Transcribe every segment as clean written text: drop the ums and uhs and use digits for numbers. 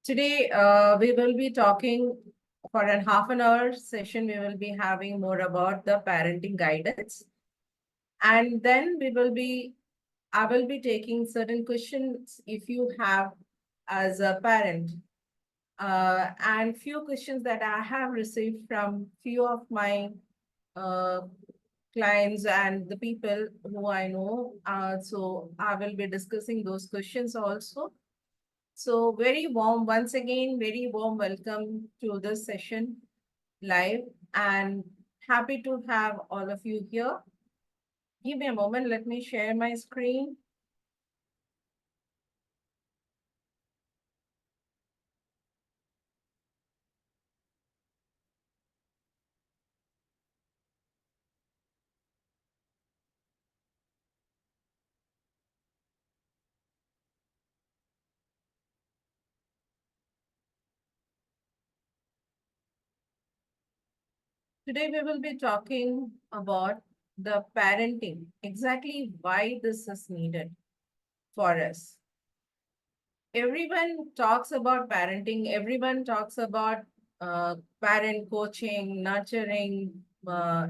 Today, we will be talking for a half an hour session. We will be having more about the parenting guidance. And then I will be taking certain questions if you have as a parent. And few questions that I have received from few of my uh, clients and the people who I know. So I will be discussing those questions also. So once again, very warm welcome to this session live and happy to have all of you here. Give me a moment, let me share my screen. Today we will be talking about the parenting, exactly why this is needed for us. Everyone talks about parenting, everyone talks about parent coaching, nurturing,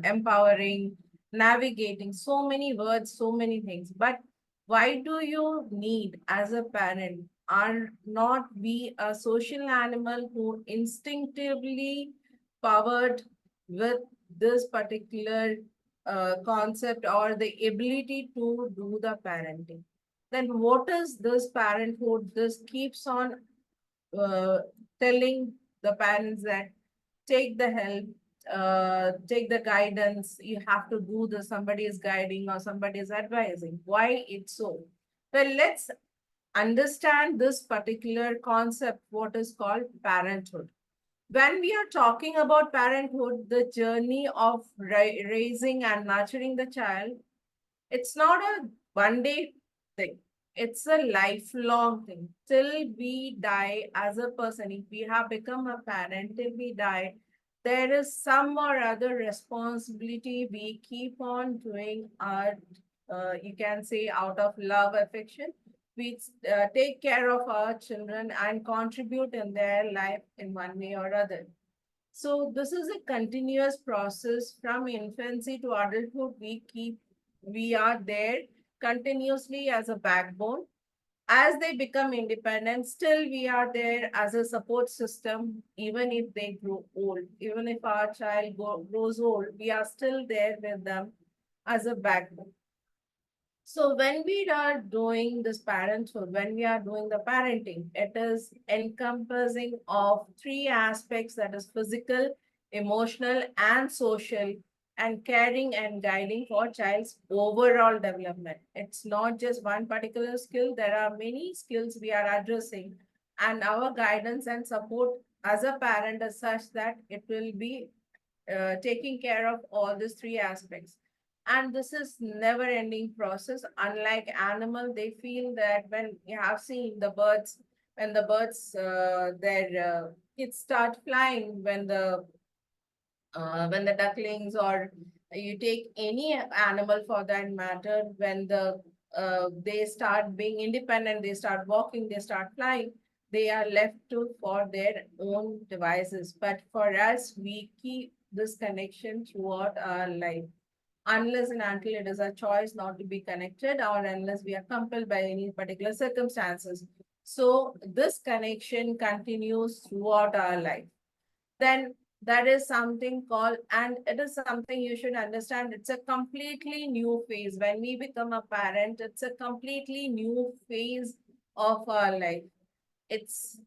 empowering, navigating, so many words, so many things. But why do you need, as a parent, are not we a social animal who instinctively powered with this particular concept or the ability to do the parenting? Then what is this parenthood? This keeps on uh, telling the parents that take the help, take the guidance. You have to do this. Somebody is guiding or somebody is advising. Why it's so? Well, let's understand this particular concept, what is called parenthood. When we are talking about parenthood, the journey of raising and nurturing the child, it's not a one day thing. It's a lifelong thing. Till we die as a person, if we have become a parent, till we die, there is some or other responsibility we keep on doing our, you can say, out of love, affection. We take care of our children and contribute in their life in one way or other. So this is a continuous process from infancy to adulthood. We are there continuously as a backbone. As they become independent, still we are there as a support system, even if they grow old. Even if our child grows old, we are still there with them as a backbone. So when we are doing this parenthood, when we are doing the parenting, it is encompassing of three aspects, that is physical, emotional, and social, and caring and guiding for child's overall development. It's not just one particular skill. There are many skills we are addressing, and our guidance and support as a parent is such that it will be taking care of all these three aspects. And this is never ending process. Unlike animal, they feel that when you have seen the birds, when the birds their kids start flying, when the ducklings, or you take any animal for that matter, when they start being independent, they start walking, they start flying, they are left to for their own devices. But for us, we keep this connection throughout our life, unless and until it is a choice not to be connected, or unless we are compelled by any particular circumstances. So this connection continues throughout our life. Then that is something called, and it is something you should understand, it's a completely new phase. When we become a parent, it's a completely new phase of our life. It's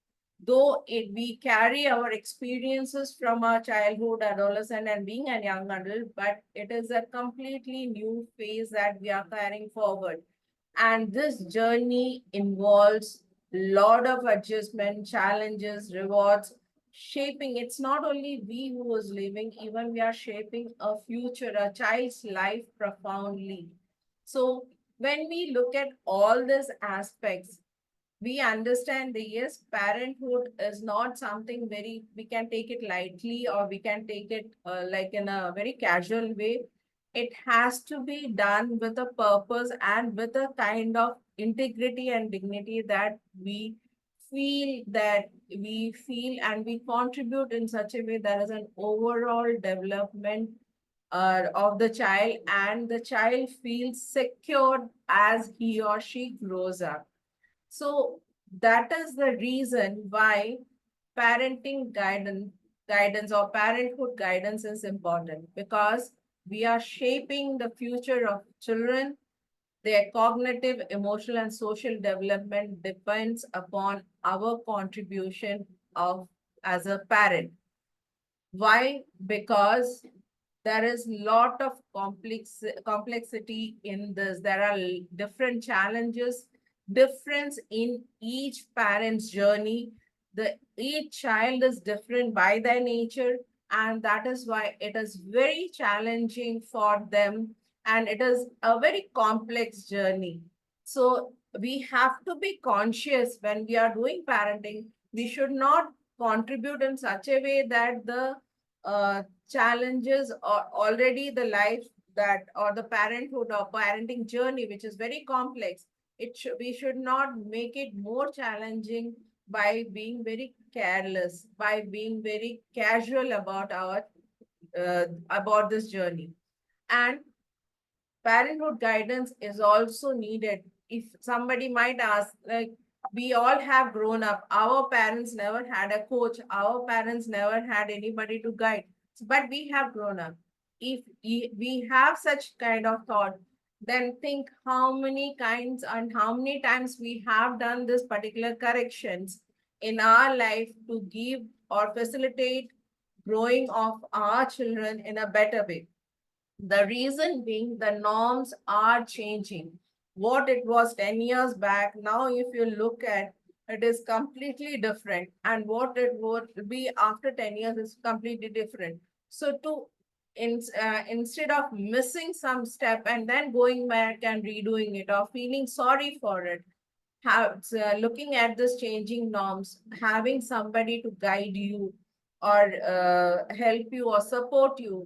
though it we carry our experiences from our childhood, adolescent, and being a young adult, but it is a completely new phase that we are carrying forward. And this journey involves a lot of adjustment, challenges, rewards, shaping. It's not only we who is living, even we are shaping a future, a child's life profoundly. So when we look at all these aspects, we understand that yes, parenthood is not something very we can take it lightly, or we can take it like in a very casual way. It has to be done with a purpose and with a kind of integrity and dignity that we feel and we contribute in such a way there is an overall development of the child, and the child feels secure as he or she grows up. So that is the reason why parenting guidance or parenthood guidance is important, because we are shaping the future of children. Their cognitive, emotional, and social development depends upon our contribution of as a parent. Why? Because there is lot of complexity in this. There are different challenges, difference in each parent's journey. The each child is different by their nature, and that is why it is very challenging for them, and it is a very complex journey. So we have to be conscious when we are doing parenting. We should not contribute in such a way that the challenges or already the life that or the parenthood or parenting journey, which is very complex, we should not make it more challenging by being very careless, by being very casual about our about this journey. And parenthood guidance is also needed. If somebody might ask, like, we all have grown up, our parents never had a coach, our parents never had anybody to guide, but we have grown up. If we have such kind of thought, then think how many kinds and how many times we have done this particular corrections in our life to give or facilitate growing of our children in a better way. The reason being the norms are changing. What it was 10 years back, now if you look at, it is completely different. And what it would be after 10 years is completely different. So instead of missing some step and then going back and redoing it or feeling sorry for it, looking at this changing norms, having somebody to guide you or help you or support you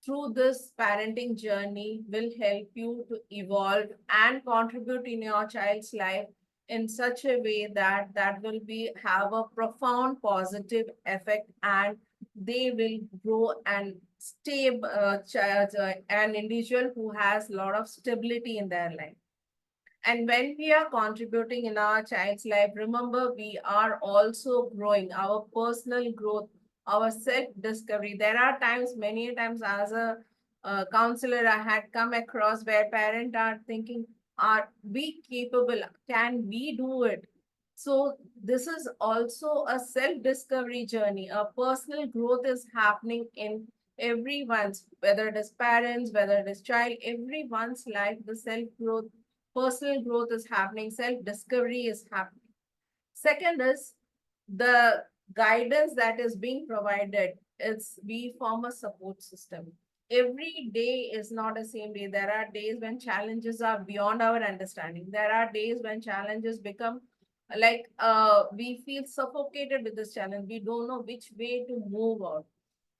through this parenting journey will help you to evolve and contribute in your child's life in such a way that that will be have a profound positive effect, and they will grow and stay an individual who has a lot of stability in their life. And when we are contributing in our child's life, remember we are also growing our personal growth, our self discovery. There are times, many times, as a counselor, I had come across where parents are thinking, are we capable? Can we do it? So, this is also a self discovery journey. A personal growth is happening in everyone's, whether it is parents, whether it is child, everyone's life, the self growth, personal growth is happening, self discovery is happening. Second is the guidance that is being provided is we form a support system. Every day is not the same day. There are days when challenges are beyond our understanding. There are days when challenges become like we feel suffocated with this challenge. We don't know which way to move out.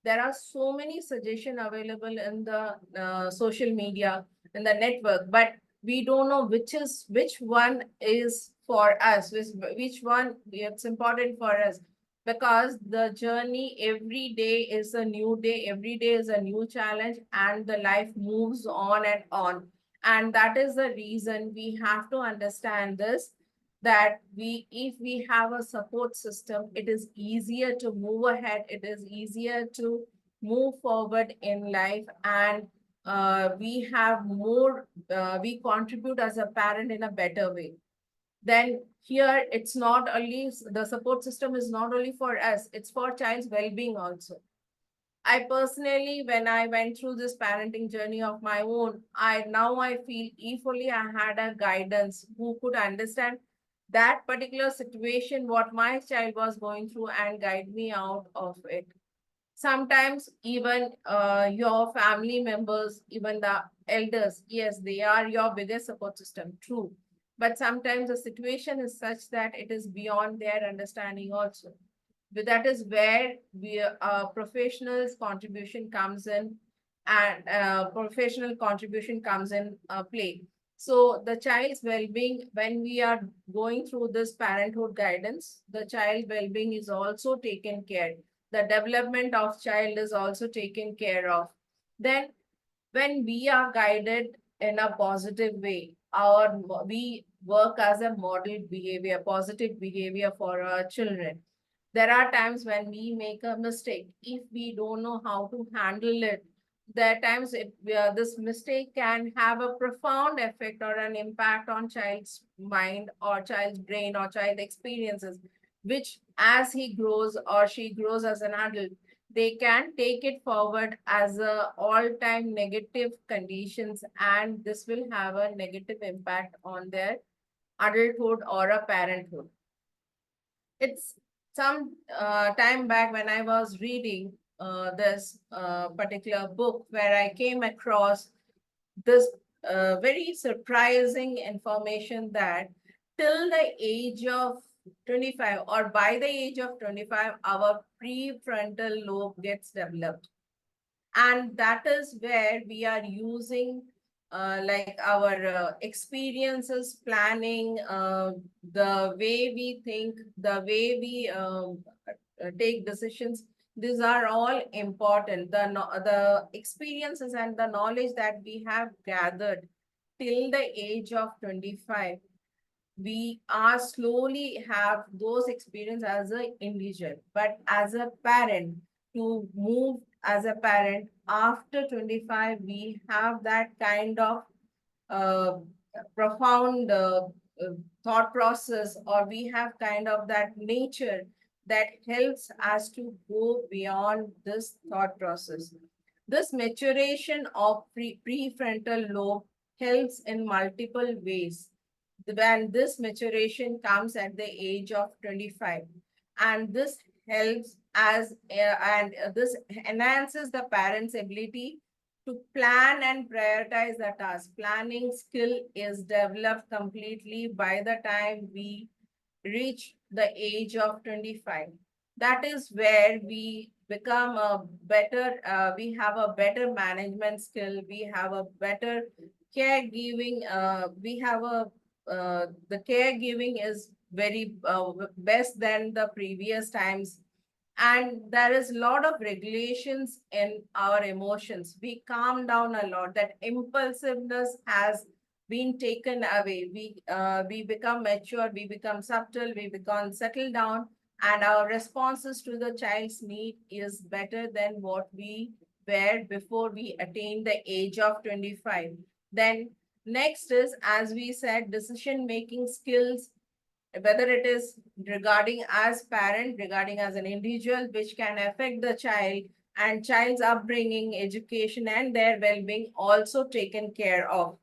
There are so many suggestions available in the social media, in the network, but we don't know which one is for us, which one it's important for us, because the journey every day is a new day, every day is a new challenge, and the life moves on and on. And that is the reason we have to understand this, that if we have a support system, it is easier to move ahead, it is easier to move forward in life, and we contribute as a parent in a better way. Then here it's not only the support system is not only for us, it's for child's well-being also. I personally, when I went through this parenting journey of my own, I feel if only I had a guidance who could understand that particular situation, what my child was going through, and guide me out of it. Sometimes even your family members, even the elders, yes, they are your biggest support system, true. But sometimes the situation is such that it is beyond their understanding also. But that is where professionals contribution comes in, and professional contribution comes in play. So the child's well-being, when we are going through this parenthood guidance, the child well-being is also taken care. The development of child is also taken care of. Then when we are guided in a positive way, we work as a model behavior, positive behavior for our children. There are times when we make a mistake. If we don't know how to handle it, there are times this mistake can have a profound effect or an impact on child's mind or child's brain or child experiences, which as he grows or she grows as an adult, they can take it forward as a all-time negative conditions, and this will have a negative impact on their adulthood or a parenthood. It's some time back when I was reading this particular book where I came across this very surprising information that till the age of 25 or by the age of 25, our prefrontal lobe gets developed. And that is where we are using like our experiences, planning, the way we think, the way we take decisions. These are all important. The experiences and the knowledge that we have gathered till the age of 25, we are slowly have those experience as an individual, but as a parent, to move as a parent after 25, we have that kind of uh, profound thought process, or we have kind of that nature that helps us to go beyond this thought process. This maturation of prefrontal lobe helps in multiple ways. When this maturation comes at the age of 25, and this helps as and this enhances the parent's ability to plan and prioritize the task. Planning skill is developed completely by the time we reach the age of 25. That is where we become a better, we have a better management skill, we have a better caregiving, we have the caregiving is very best than the previous times. And there is a lot of regulations in our emotions. We calm down a lot. That impulsiveness has been taken away. We become mature, we become subtle, we become settled down, and our responses to the child's need is better than what we were before we attained the age of 25. Then next is, as we said, decision making skills, whether it is regarding as parent, regarding as an individual, which can affect the child, and child's upbringing, education, and their well-being also taken care of.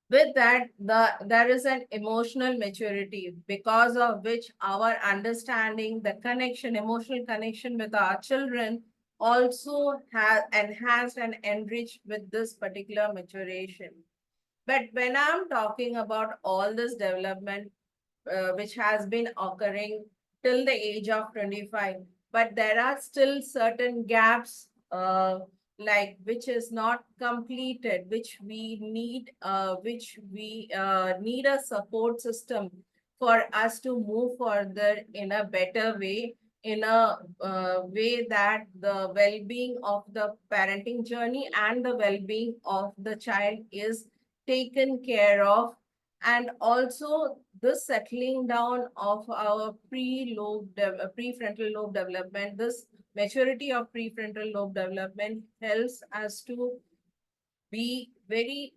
With that, there is an emotional maturity because of which our understanding, the connection, emotional connection with our children also has enhanced and enriched with this particular maturation. But when I'm talking about all this development, which has been occurring till the age of 25, but there are still certain gaps, like which is not completed, which we need a support system for us to move further in a better way, in a way that the well-being of the parenting journey and the well-being of the child is taken care of. And also the settling down of our prefrontal lobe development, this maturity of prefrontal lobe development helps us to be very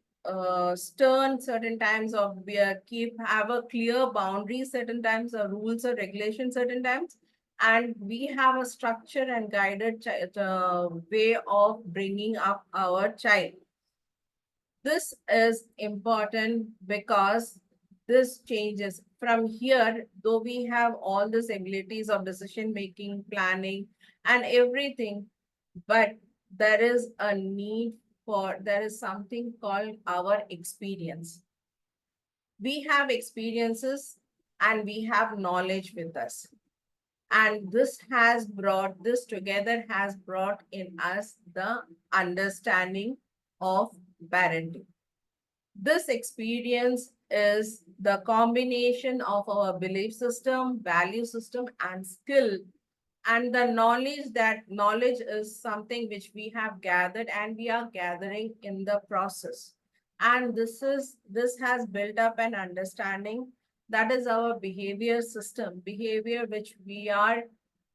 stern certain times, of be keep have a clear boundary certain times, or rules or regulations certain times, and we have a structure and guided way of bringing up our child. This is important because this changes from here, though we have all these abilities of decision making, planning, and everything, but there is a need for, there is something called our experience. We have experiences and we have knowledge with us. And this together has brought in us the understanding of parenting. This experience is the combination of our belief system, value system, and skill, and the knowledge. That knowledge is something which we have gathered and we are gathering in the process. And this has built up an understanding. That is our behavior system, behavior which we are,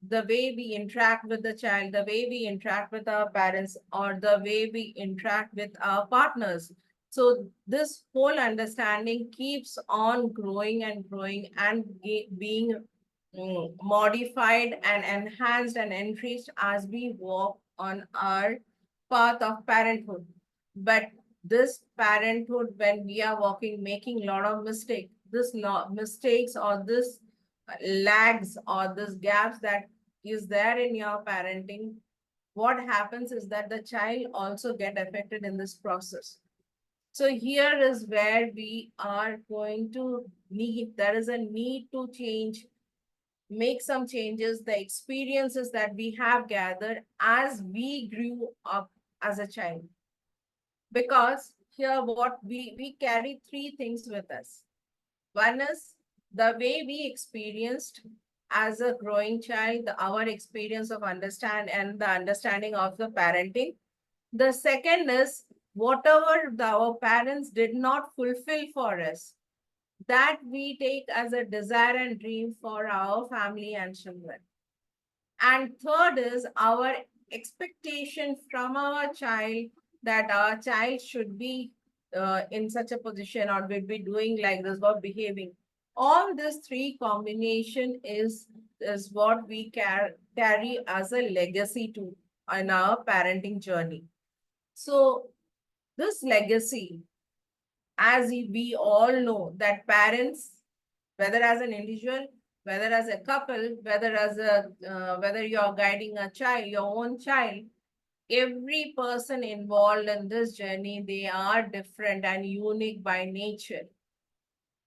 the way we interact with the child, the way we interact with our parents, or the way we interact with our partners. So this whole understanding keeps on growing and growing and being modified and enhanced and enriched as we walk on our path of parenthood. But this parenthood, when we are walking, making a lot of mistakes, mistakes or this lags or this gaps that is there in your parenting, what happens is that the child also get affected in this process. So here is where we are going to need, there is a need to change, make some changes, the experiences that we have gathered as we grew up as a child. Because here what we carry three things with us. One is the way we experienced as a growing child, our experience of understand and the understanding of the parenting. The second is whatever our parents did not fulfill for us, that we take as a desire and dream for our family and children. And third is our expectation from our child, that our child should be in such a position or will be doing like this or behaving. All these three combination is what we carry as a legacy to in our parenting journey. So this legacy, as we all know, that parents, whether as an individual, whether as a couple, whether you're guiding a child, your own child, every person involved in this journey, they are different and unique by nature.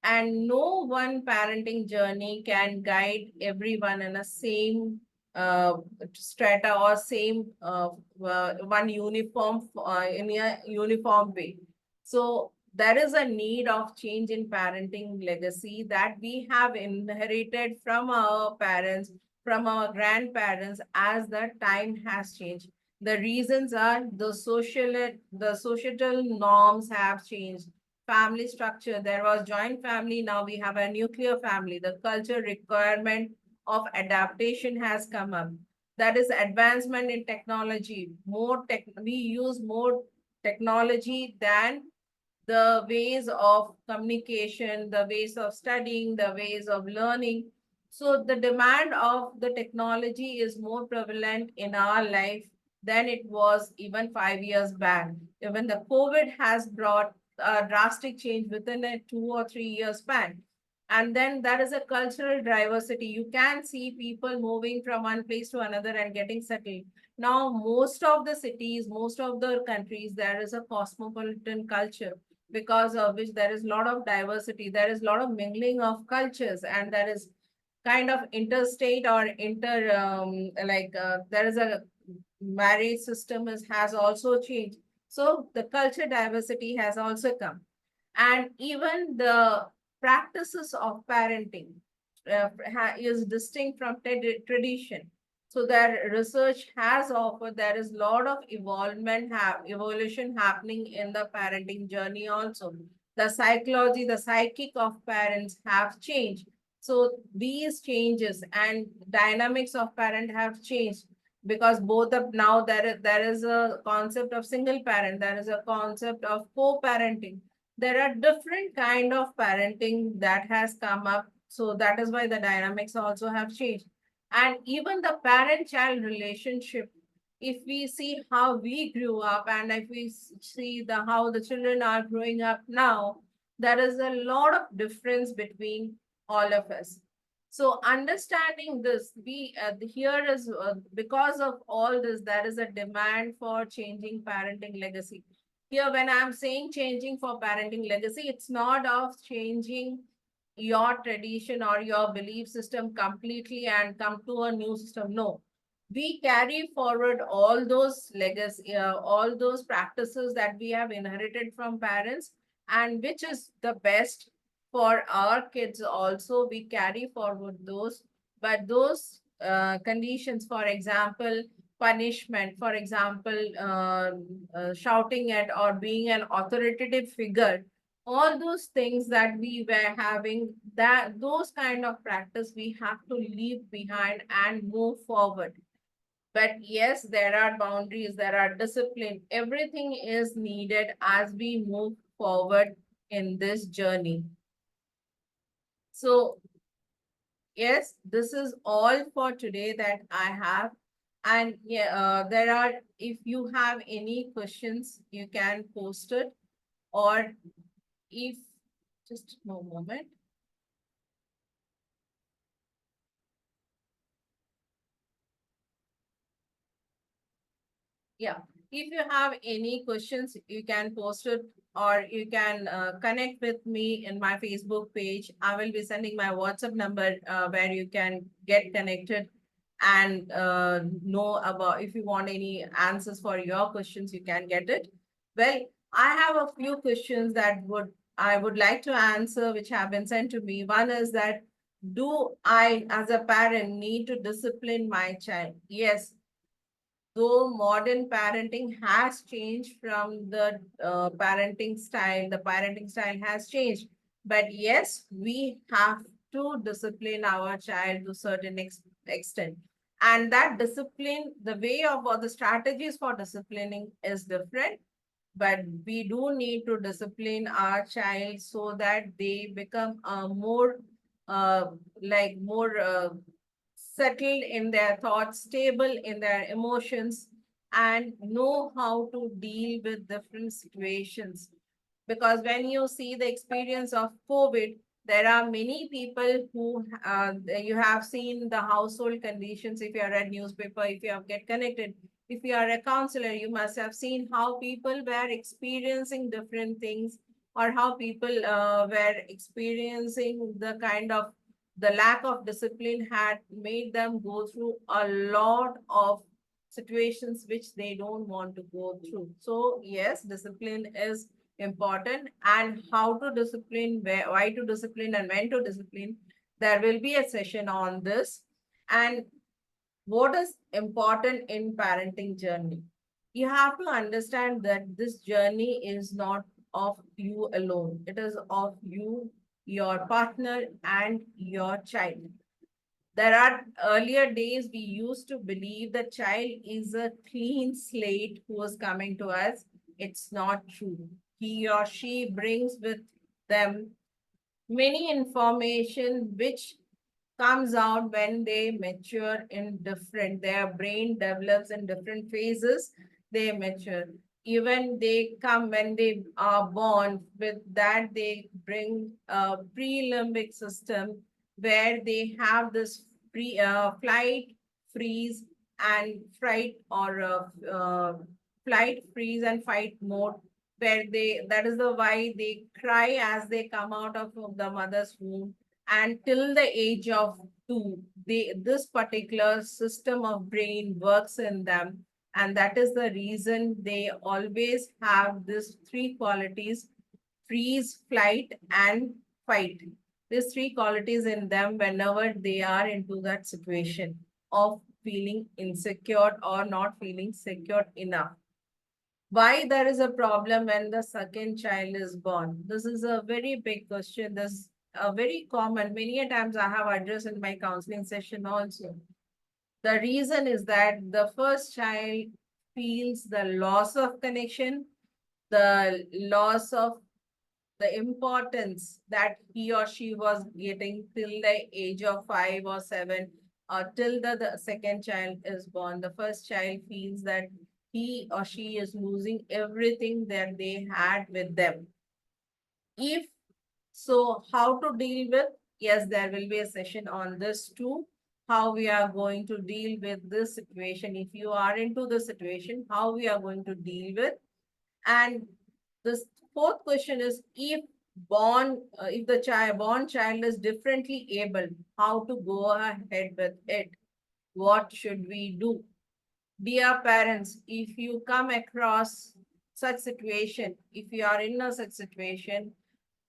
And no one parenting journey can guide everyone in a same uh, strata or same one uniform in a uniform way. So there is a need of change in parenting legacy that we have inherited from our parents, from our grandparents, as the time has changed. The reasons are the societal norms have changed, family structure. There was joint family, now we have a nuclear family. The culture requirement of adaptation has come up. That is advancement in technology. We use more technology than the ways of communication, the ways of studying, the ways of learning. So the demand of the technology is more prevalent in our life than it was even 5 years back. Even the COVID has brought a drastic change within a 2 or 3 year span. And then there is a cultural diversity. You can see people moving from one place to another and getting settled. Now, most of the cities, most of the countries, there is a cosmopolitan culture, because of which there is a lot of diversity, there is a lot of mingling of cultures, and there is kind of interstate or there is a marriage system has also changed. So the culture diversity has also come. And even the practices of parenting is distinct from tradition. So that research has offered there is a lot of evolution happening in the parenting journey also. The psychology, the psychic of parents have changed. So these changes and dynamics of parent have changed, because both of now there is a concept of single parent, there is a concept of co-parenting. There are different kind of parenting that has come up. So that is why the dynamics also have changed. And even the parent child relationship, if we see how we grew up and if we see the how the children are growing up now, there is a lot of difference between all of us. So understanding this, we here is because of all this, there is a demand for changing parenting legacy. Here, when I'm saying changing for parenting legacy, it's not of changing your tradition or your belief system completely and come to a new system. No, we carry forward all those legacy, all those practices that we have inherited from parents, and which is the best for our kids also. We carry forward those, but those conditions, for example, punishment, for example, shouting at or being an authoritative figure, all those things that we were having, that those kind of practice we have to leave behind and move forward. But yes, there are boundaries, there are discipline. Everything is needed as we move forward in this journey. So, yes, this is all for today that I have. And yeah, there are, if you have any questions, you can post it. Or if, just a moment. Yeah. If you have any questions, you can post it, or you can connect with me in my Facebook page. I will be sending my WhatsApp number where you can get connected and know about, if you want any answers for your questions, you can get it. Well, I have a few questions that I would like to answer, which have been sent to me. One is that, do I, as a parent, need to discipline my child? Yes, though modern parenting has changed from the the parenting style has changed. But yes, we have to discipline our child to certain extent. And that discipline, the way of, or the strategies for disciplining is different, but we do need to discipline our child so that they become more uh, more settled in their thoughts, stable in their emotions, and know how to deal with different situations. Because when you see the experience of COVID, there are many people who you have seen the household conditions. If you are read newspaper, if you have get connected, if you are a counselor, you must have seen how people were experiencing different things, or how people were experiencing the kind of, the lack of discipline had made them go through a lot of situations which they don't want to go through. So yes, discipline is important, and how to discipline, where, why to discipline, and when to discipline. There will be a session on this. And what is important in parenting journey? You have to understand that this journey is not of you alone. It is of you, your partner, and your child. There are earlier days we used to believe the child is a clean slate who is coming to us. It's not true. He or she brings with them many information which comes out when they mature in different, their brain develops in different phases, they mature. Even they come when they are born, with that they bring a pre-limbic system where they have this flight, freeze, and fright, or flight, freeze, and fight mode, where they, that is the why they cry as they come out of the mother's womb. And till the age of 2, they, this particular system of brain works in them, and that is the reason they always have these three qualities: freeze, flight, and fight. These three qualities in them whenever they are into that situation of feeling insecure or not feeling secure enough. Why there is a problem when the second child is born? This is a very big question. This a very common. Many a times I have addressed in my counseling session also. The reason is that the first child feels the loss of connection, the loss of the importance that he or she was getting till the age of 5 or 7, or till the second child is born. The first child feels that he or she is losing everything that they had with them. If so, how to deal with? Yes, there will be a session on this too. How we are going to deal with this situation. If you are into the situation, how we are going to deal with. And this fourth question is, if the child born child is differently able, how to go ahead with it? What should we do? Dear parents, if you come across such situation, if you are in a such situation,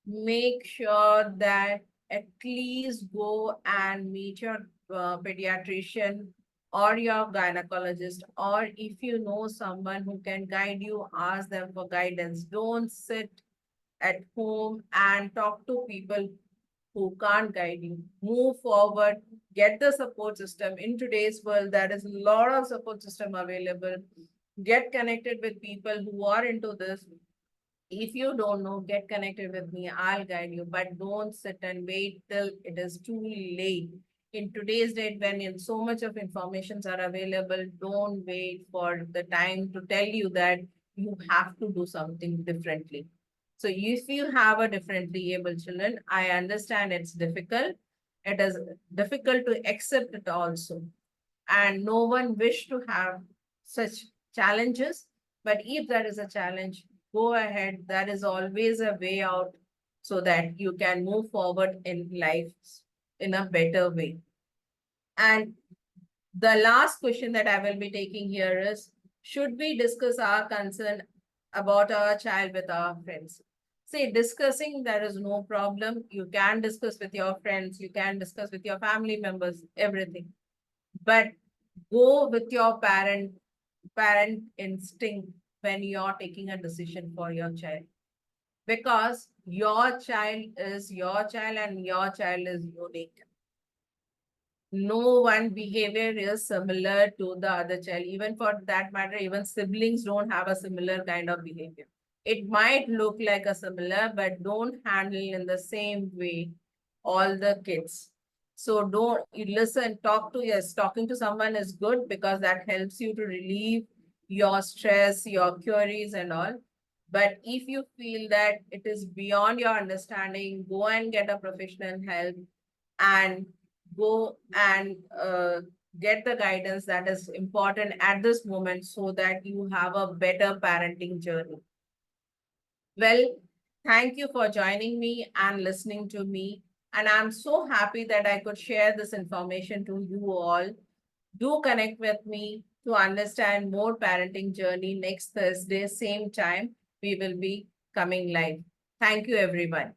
make sure that at least go and meet your pediatrician or your gynecologist, or if you know someone who can guide you, ask them for guidance. Don't sit at home and talk to people who can't guide you. Move forward, get the support system. In today's world, there is a lot of support system available. Get connected with people who are into this. If you don't know, get connected with me. I'll guide you. But don't sit and wait till it is too late. In today's date, when so much of informations are available, don't wait for the time to tell you that you have to do something differently. So if you have a differently able children, I understand it's difficult. It is difficult to accept it also. And no one wish to have such challenges. But if there is a challenge, go ahead. There is always a way out so that you can move forward in life in a better way. And the last question that I will be taking here is, should we discuss our concern about our child with our friends? See, discussing, there is no problem. You can discuss with your friends, you can discuss with your family members, everything. But go with your parent instinct when you're taking a decision for your child, because your child is your child and your child is unique. No one behavior is similar to the other child. Even for that matter, even siblings don't have a similar kind of behavior. It might look like a similar, but don't handle in the same way all the kids. So don't you listen, talk to, yes, talking to someone is good because that helps you to relieve your stress, your queries and all. But if you feel that it is beyond your understanding, go and get a professional help and go and get the guidance that is important at this moment so that you have a better parenting journey. Well, thank you for joining me and listening to me. And I'm so happy that I could share this information to you all. Do connect with me to understand more parenting journey next Thursday, same time. We will be coming live. Thank you, everyone.